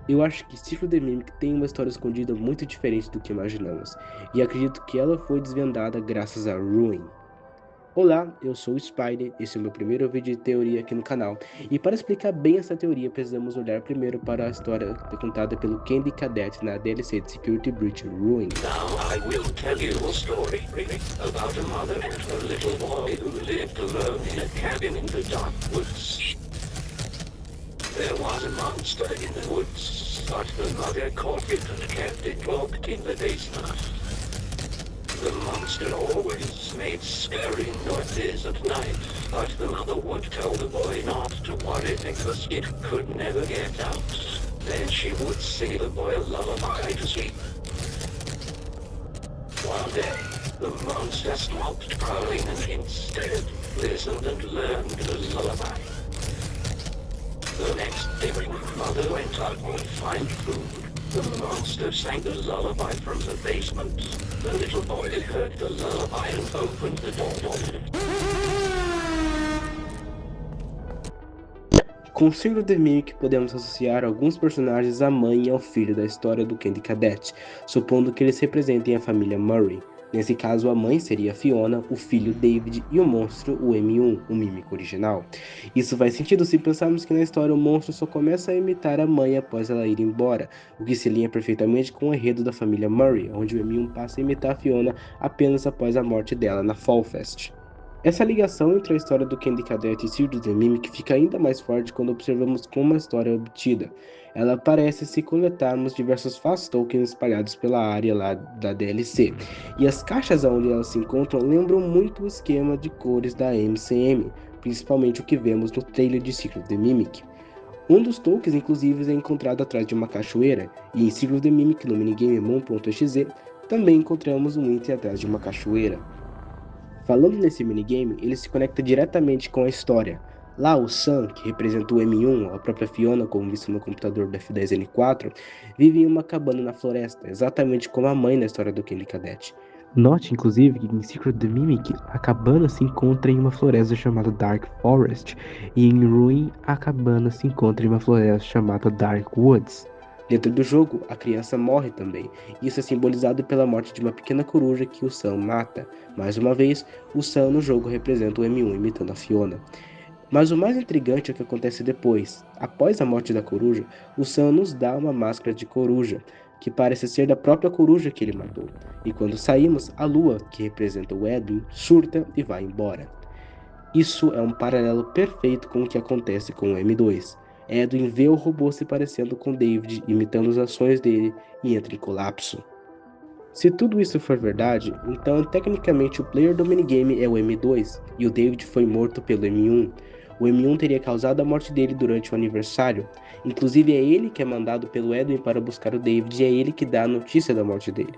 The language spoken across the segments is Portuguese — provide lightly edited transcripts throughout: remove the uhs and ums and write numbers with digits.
Eu acho que Secret the Mimic tem uma história escondida muito diferente do que imaginamos, e acredito que ela foi desvendada graças a Ruin. Olá, eu sou o Spider, esse é o meu primeiro vídeo de teoria aqui no canal. E para explicar bem essa teoria, precisamos olhar primeiro para a história contada pelo Candy Cadet na DLC de Security Breach Ruin. Now I will tell you a story about a mother and her little boy who lived alone in a cabin in the dark woods. There was a monster in the woods, but the mother caught it and kept it locked in the basement. The monster always made scary noises at night, but the mother would tell the boy not to worry because it could never get out. Then she would sing the boy a lullaby to sleep. One day, the monster stopped prowling and instead listened and learned the lullaby. The next day when Mother went out to find food, the monster sang the lullaby from the basement. The little boy heard the lullaby and opened the door. Com Secret the Mimic, podemos associar alguns personagens à mãe e ao filho da história do Candy Cadet, supondo que eles representem a família Murray. Nesse caso, a mãe seria a Fiona, o filho David e o monstro o M1, o mímico original. Isso faz sentido se pensarmos que na história o monstro só começa a imitar a mãe após ela ir embora, o que se alinha perfeitamente com o enredo da família Murray, onde o M1 passa a imitar a Fiona apenas após a morte dela na Fall Fest. Essa ligação entre a história do Candy Cadet e Secret the Mimic fica ainda mais forte quando observamos como a história é obtida. Ela aparece se coletarmos diversos fast tokens espalhados pela área lá da DLC, e as caixas onde elas se encontram lembram muito o esquema de cores da MCM, principalmente o que vemos no trailer de Secret the Mimic. Um dos tokens, inclusive, é encontrado atrás de uma cachoeira, e em Secret the Mimic no minigame Mon.exe também encontramos um item atrás de uma cachoeira. Falando nesse minigame, ele se conecta diretamente com a história. Lá, o Sam, que representa o M1, a própria Fiona, como visto no computador do F10N4, vive em uma cabana na floresta, exatamente como a mãe na história do Candy Cadet. Note, inclusive, que em Secret the Mimic, a cabana se encontra em uma floresta chamada Dark Forest, e em Ruin, a cabana se encontra em uma floresta chamada Dark Woods. Dentro do jogo, a criança morre também. Isso é simbolizado pela morte de uma pequena coruja que o Sam mata. Mais uma vez, o Sam no jogo representa o M1 imitando a Fiona. Mas o mais intrigante é o que acontece depois. Após a morte da coruja, o Sam nos dá uma máscara de coruja, que parece ser da própria coruja que ele matou. E quando saímos, a lua, que representa o Edwin, surta e vai embora. Isso é um paralelo perfeito com o que acontece com o M2. Edwin vê o robô se parecendo com David, imitando as ações dele, e entra em colapso. Se tudo isso for verdade, então tecnicamente o player do minigame é o M2, e o David foi morto pelo M1. O M1 teria causado a morte dele durante o aniversário. Inclusive é ele que é mandado pelo Edwin para buscar o David e é ele que dá a notícia da morte dele.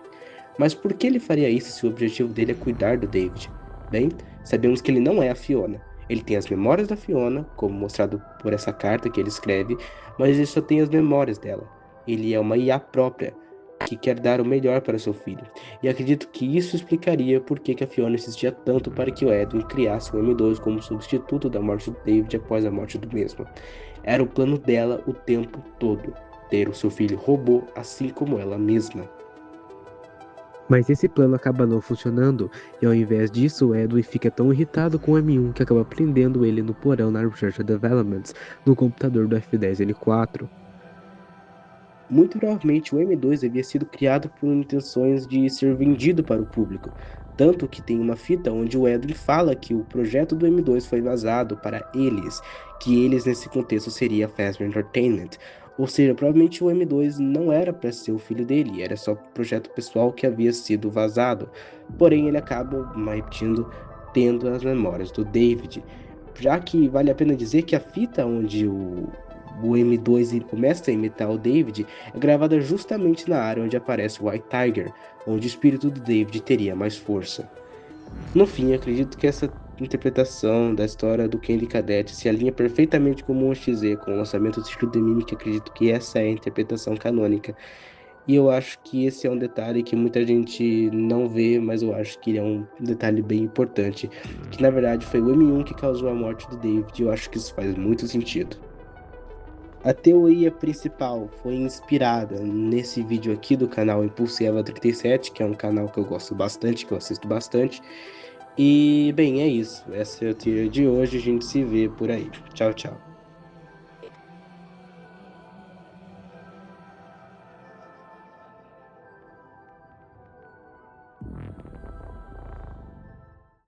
Mas por que ele faria isso se o objetivo dele é cuidar do David? Bem, sabemos que ele não é a Fiona. Ele tem as memórias da Fiona, como mostrado por essa carta que ele escreve, mas ele só tem as memórias dela. Ele é uma IA própria, que quer dar o melhor para seu filho. E acredito que isso explicaria por que a Fiona insistia tanto para que o Edwin criasse o M2 como substituto da morte do David após a morte do mesmo. Era o plano dela o tempo todo, ter o seu filho robô assim como ela mesma. Mas esse plano acaba não funcionando, e ao invés disso, o Edwin fica tão irritado com o M1 que acaba prendendo ele no porão na Research Developments, no computador do F10N4. Muito provavelmente o M2 havia sido criado por intenções de ser vendido para o público, tanto que tem uma fita onde o Edwin fala que o projeto do M2 foi vazado para eles, que eles nesse contexto seria Fazbear Entertainment. Ou seja, provavelmente o M2 não era para ser o filho dele, era só projeto pessoal que havia sido vazado. Porém, ele acaba, repetindo, tendo as memórias do David. Já que vale a pena dizer que a fita onde o M2 começa a imitar o David é gravada justamente na área onde aparece o White Tiger, onde o espírito do David teria mais força. No fim, acredito que essa interpretação da história do Candy Cadet se alinha perfeitamente com o Monge XZ, com o lançamento do Secret the Mimic. Acredito que essa é a interpretação canônica. E eu acho que esse é um detalhe que muita gente não vê, mas eu acho que ele é um detalhe bem importante, que na verdade foi o M1 que causou a morte do David, e eu acho que isso faz muito sentido. A teoria principal foi inspirada nesse vídeo aqui do canal Impulso Eva 37, que é um canal que eu gosto bastante, que eu assisto bastante. E, bem, é isso. Essa é a teoria de hoje. A gente se vê por aí. Tchau, tchau.